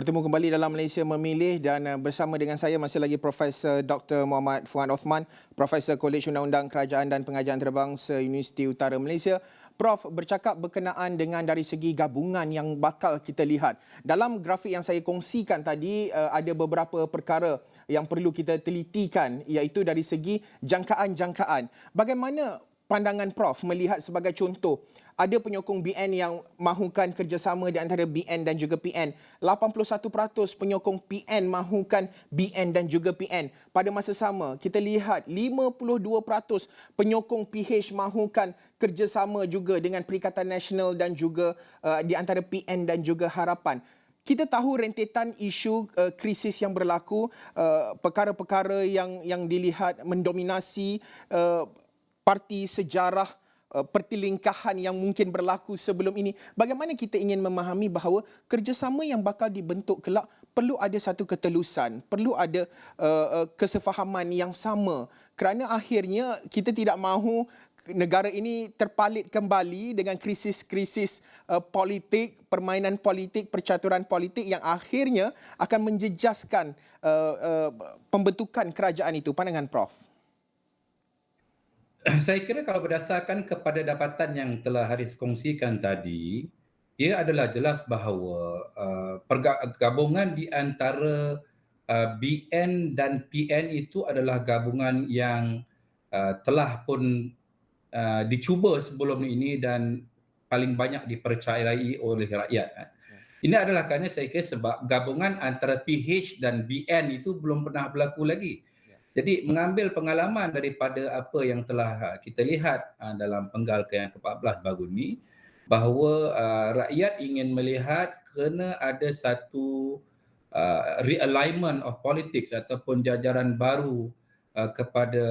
Bertemu kembali dalam Malaysia Memilih dan bersama dengan saya masih lagi Profesor Dr. Muhammad Fuad Othman, Profesor Kolej Undang-Undang Kerajaan dan Pengajian Antarabangsa Universiti Utara Malaysia. Prof, bercakap berkenaan dengan dari segi gabungan yang bakal kita lihat. Dalam grafik yang saya kongsikan tadi, ada beberapa perkara yang perlu kita telitikan, iaitu dari segi jangkaan-jangkaan. Bagaimana pandangan Prof melihat sebagai contoh, ada penyokong BN yang mahukan kerjasama di antara BN dan juga PN. 81% penyokong PN mahukan BN dan juga PN. Pada masa sama, kita lihat 52% penyokong PH mahukan kerjasama juga dengan Perikatan Nasional dan juga di antara PN dan juga Harapan. Kita tahu rentetan isu krisis yang berlaku, perkara-perkara yang dilihat mendominasi parti sejarah pertelingkahan yang mungkin berlaku sebelum ini. Bagaimana kita ingin memahami bahawa kerjasama yang bakal dibentuk kelak perlu ada satu ketelusan, perlu ada kesefahaman yang sama, kerana akhirnya kita tidak mahu negara ini terpalit kembali dengan krisis-krisis politik, permainan politik, percaturan politik yang akhirnya akan menjejaskan pembentukan kerajaan itu. Pandangan Prof. Saya kira kalau berdasarkan kepada dapatan yang telah Haris kongsikan tadi, ia adalah jelas bahawa pergabungan di antara BN dan PN itu adalah gabungan yang telah pun dicuba sebelum ini dan paling banyak dipercayai oleh rakyat. Ini adalah kerana saya kira sebab gabungan antara PH dan BN itu belum pernah berlaku lagi. Jadi mengambil pengalaman daripada apa yang telah kita lihat dalam penggal yang ke-14 baru ini, bahawa rakyat ingin melihat kena ada satu realignment of politics ataupun jajaran baru kepada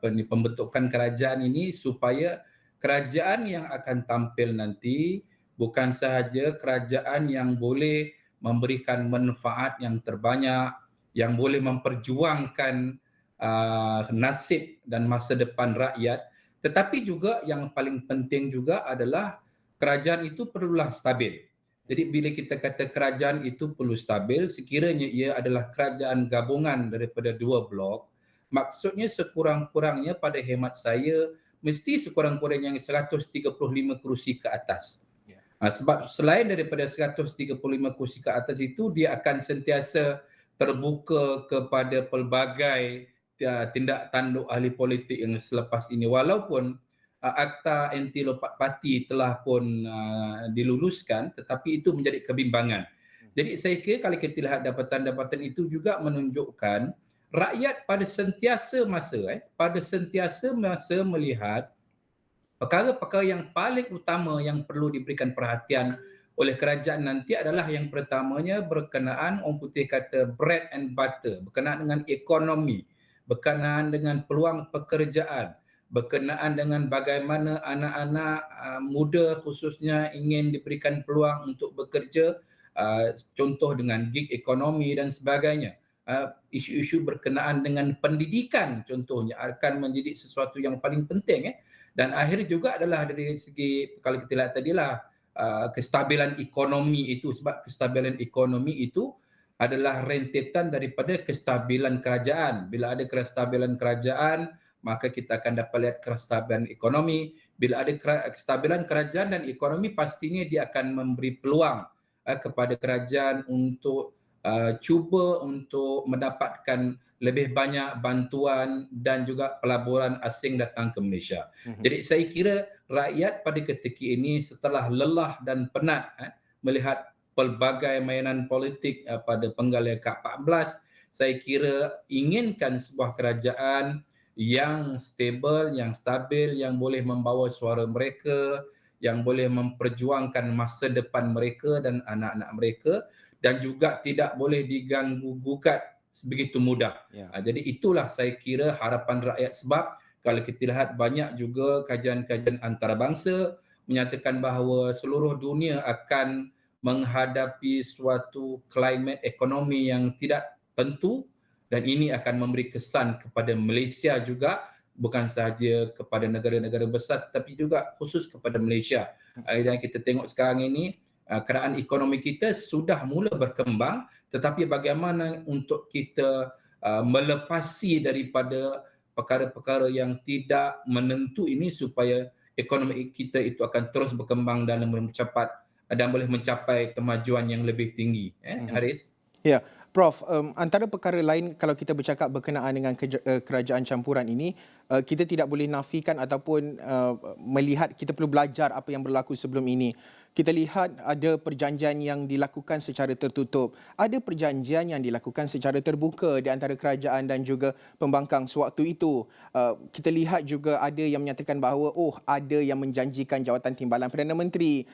pembentukan kerajaan ini, supaya kerajaan yang akan tampil nanti bukan sahaja kerajaan yang boleh memberikan manfaat yang terbanyak, yang boleh memperjuangkan nasib dan masa depan rakyat, tetapi juga yang paling penting juga adalah kerajaan itu perlulah stabil. Jadi bila kita kata kerajaan itu perlu stabil, sekiranya ia adalah kerajaan gabungan daripada dua blok, maksudnya sekurang-kurangnya pada hemat saya mesti sekurang-kurangnya 135 kerusi ke atas. Sebab selain daripada 135 kursi ke atas itu, dia akan sentiasa terbuka kepada pelbagai tindak tanduk ahli politik yang selepas ini. Walaupun Akta Anti Lompat Parti telah pun diluluskan, tetapi itu menjadi kebimbangan. Jadi saya kira kalau kita lihat dapatan-dapatan itu juga menunjukkan rakyat pada sentiasa masa melihat perkara-perkara yang paling utama yang perlu diberikan perhatian oleh kerajaan nanti adalah yang pertamanya berkenaan orang putih kata bread and butter, berkenaan dengan ekonomi, berkenaan dengan peluang pekerjaan, berkenaan dengan bagaimana anak-anak muda khususnya ingin diberikan peluang untuk bekerja, contoh dengan gig ekonomi dan sebagainya. Isu-isu berkenaan dengan pendidikan contohnya akan menjadi sesuatu yang paling penting. Dan akhir juga adalah dari segi, kalau kita lihat tadilah, kestabilan ekonomi itu, sebab kestabilan ekonomi itu adalah rentetan daripada kestabilan kerajaan. Bila ada kestabilan kerajaan, maka kita akan dapat lihat kestabilan ekonomi. Bila ada kestabilan kerajaan dan ekonomi, pastinya dia akan memberi peluang kepada kerajaan untuk cuba untuk mendapatkan lebih banyak bantuan dan juga pelaburan asing datang ke Malaysia. Jadi saya kira rakyat pada ketika ini setelah lelah dan penat melihat pelbagai mainan politik pada penggal yang ke-14, saya kira inginkan sebuah kerajaan yang stable, yang stabil, yang boleh membawa suara mereka, yang boleh memperjuangkan masa depan mereka dan anak-anak mereka, dan juga tidak boleh diganggu-gugat sebegitu mudah. Jadi itulah saya kira harapan rakyat, sebab kalau kita lihat banyak juga kajian-kajian antarabangsa menyatakan bahawa seluruh dunia akan menghadapi suatu climate ekonomi yang tidak tentu, dan ini akan memberi kesan kepada Malaysia juga, bukan sahaja kepada negara-negara besar tetapi juga khusus kepada Malaysia. Dan kita tengok sekarang ini keadaan ekonomi kita sudah mula berkembang, tetapi bagaimana untuk kita melepasi daripada perkara-perkara yang tidak menentu ini supaya ekonomi kita itu akan terus berkembang dan boleh mencapai kemajuan yang lebih tinggi. Haris? Ya, Prof, antara perkara lain kalau kita bercakap berkenaan dengan kerajaan campuran ini, kita tidak boleh nafikan ataupun melihat kita perlu belajar apa yang berlaku sebelum ini. Kita lihat ada perjanjian yang dilakukan secara tertutup, ada perjanjian yang dilakukan secara terbuka di antara kerajaan dan juga pembangkang sewaktu itu. Kita lihat juga ada yang menyatakan bahawa ada yang menjanjikan jawatan timbalan Perdana Menteri,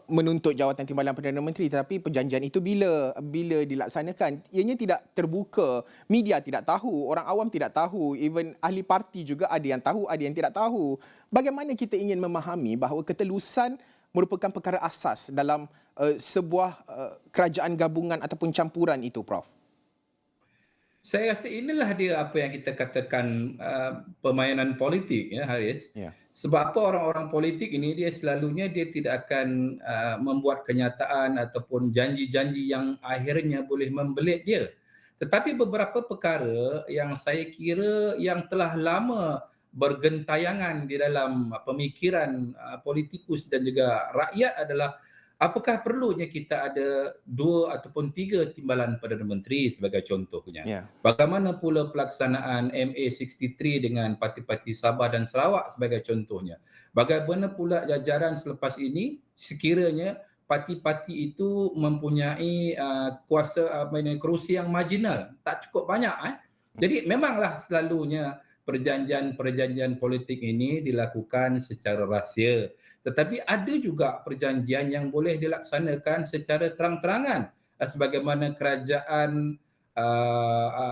menuntut jawatan timbalan Perdana Menteri, tetapi perjanjian itu bila dilaksanakan ianya tidak terbuka, media tidak tahu, orang awam tidak tahu, even ahli parti juga ada yang tahu, ada yang tidak tahu. Bagaimana kita ingin memahami bahawa ketelusan merupakan perkara asas dalam sebuah kerajaan gabungan ataupun campuran itu, Prof? Saya rasa inilah dia apa yang kita katakan permainan politik, ya Haris. Ya. Sebab apa orang-orang politik ini dia selalunya dia tidak akan membuat kenyataan ataupun janji-janji yang akhirnya boleh membelit dia. Tetapi beberapa perkara yang saya kira yang telah lama bergentayangan di dalam pemikiran politikus dan juga rakyat adalah apakah perlunya kita ada 2 ataupun 3 timbalan Perdana Menteri sebagai contohnya. Ya. Bagaimana pula pelaksanaan MA63 dengan parti-parti Sabah dan Sarawak sebagai contohnya. Bagaimana pula jajaran selepas ini sekiranya parti-parti itu mempunyai kerusi yang marginal, tak cukup banyak. Jadi memanglah selalunya perjanjian-perjanjian politik ini dilakukan secara rahsia. Tetapi ada juga perjanjian yang boleh dilaksanakan secara terang-terangan. Sebagaimana kerajaan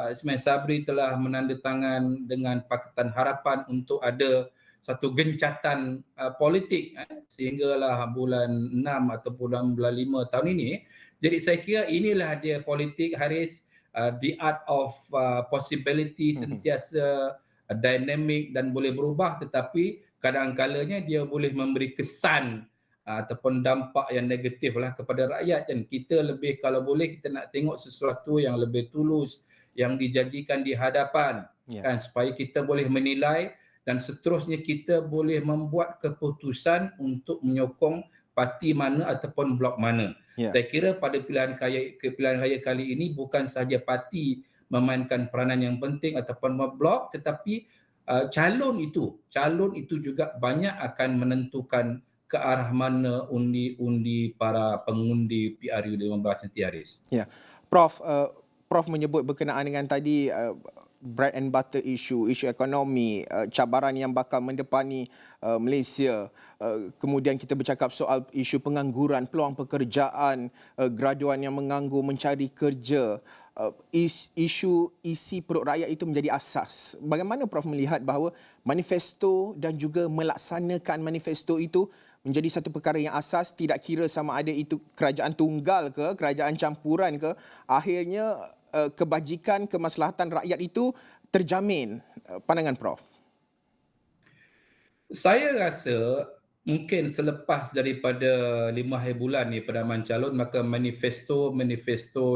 Ismail Sabri telah menandatangan dengan Pakatan Harapan untuk ada satu gencatan politik sehinggalah bulan 6 atau bulan 5 tahun ini. Jadi saya kira inilah dia politik, Haris, the art of possibility, sentiasa dinamik dan boleh berubah, tetapi kadang-kalanya dia boleh memberi kesan ataupun dampak yang negatif lah kepada rakyat. Dan kita lebih, kalau boleh, kita nak tengok sesuatu yang lebih tulus, yang dijadikan di hadapan, kan, supaya kita boleh menilai dan seterusnya kita boleh membuat keputusan untuk menyokong parti mana ataupun blok mana. Saya kira pada pilihan raya kali ini bukan sahaja parti memainkan peranan yang penting ataupun blok, tetapi calon itu juga banyak akan menentukan ke arah mana undi-undi para pengundi PRU15 nanti, Haris. Ya. Prof, Prof menyebut berkenaan dengan tadi bread and butter isu ekonomi, cabaran yang bakal mendepani Malaysia. Kemudian kita bercakap soal isu pengangguran, peluang pekerjaan, graduan yang menganggur mencari kerja. Isu isi perut rakyat itu menjadi asas. Bagaimana Prof melihat bahawa manifesto dan juga melaksanakan manifesto itu menjadi satu perkara yang asas, tidak kira sama ada itu kerajaan tunggal ke, kerajaan campuran ke, akhirnya kebajikan, kemaslahatan rakyat itu terjamin. Pandangan Prof? Saya rasa mungkin selepas daripada 5 hari bulan ni penamaan calon, maka manifesto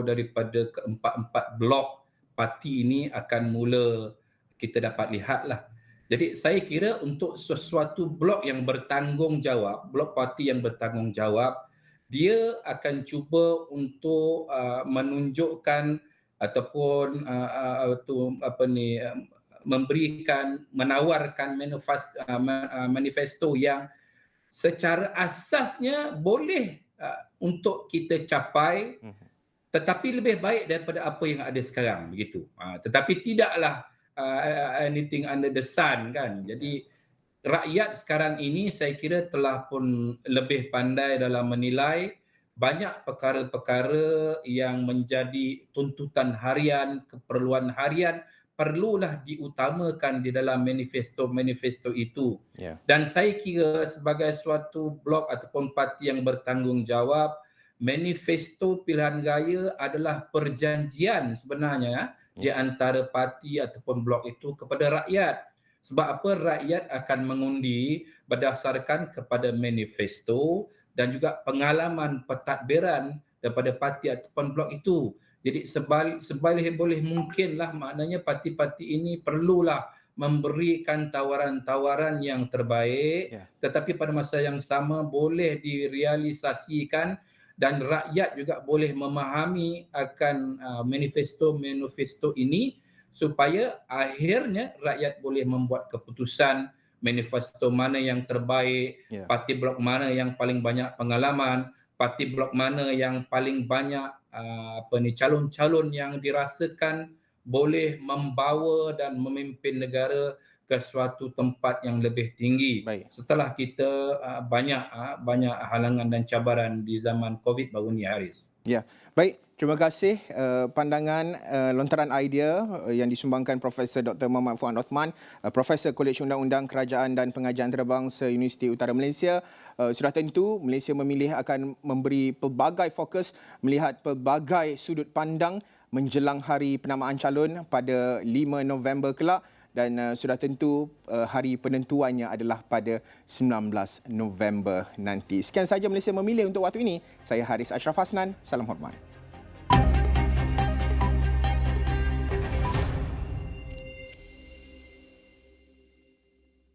daripada keempat-empat blok parti ini akan mula kita dapat lihatlah. Jadi saya kira untuk sesuatu blok yang bertanggungjawab, blok parti yang bertanggungjawab, dia akan cuba untuk menunjukkan ataupun menawarkan manifesto yang secara asasnya boleh untuk kita capai, tetapi lebih baik daripada apa yang ada sekarang, begitu. Tetapi tidaklah anything under the sun, kan. Jadi rakyat sekarang ini saya kira telah pun lebih pandai dalam menilai banyak perkara-perkara yang menjadi tuntutan harian, keperluan harian perlulah diutamakan di dalam manifesto itu. Dan saya kira sebagai suatu blok ataupun parti yang bertanggungjawab, manifesto pilihan raya adalah perjanjian sebenarnya di antara parti ataupun blok itu kepada rakyat. Sebab apa? Rakyat akan mengundi berdasarkan kepada manifesto, dan juga pengalaman pentadbiran daripada parti ataupun blok itu. Jadi sebalik boleh mungkinlah, maknanya parti-parti ini perlulah memberikan tawaran-tawaran yang terbaik, Ya. tetapi pada masa yang sama boleh direalisasikan dan rakyat juga boleh memahami akan manifesto-manifesto ini, supaya akhirnya rakyat boleh membuat keputusan manifesto mana yang terbaik, Ya. parti blok mana yang paling banyak pengalaman, parti blok mana yang paling banyak calon-calon yang dirasakan boleh membawa dan memimpin negara ke suatu tempat yang lebih tinggi. Baik. Setelah kita banyak halangan dan cabaran di zaman COVID baru ni, Haris. Ya, baik. Terima kasih pandangan lontaran idea yang disumbangkan Profesor Dr. Muhammad Fuad Othman, Profesor Kolej Undang-Undang Kerajaan dan Pengajian Antarabangsa Universiti Utara Malaysia. Sudah tentu Malaysia memilih akan memberi pelbagai fokus melihat pelbagai sudut pandang menjelang hari penamaan calon pada 5 November kelak, dan sudah tentu hari penentuannya adalah pada 19 November nanti. Sekian sahaja Malaysia Memilih untuk waktu ini. Saya Haris Ashraf Hasnan. Salam hormat.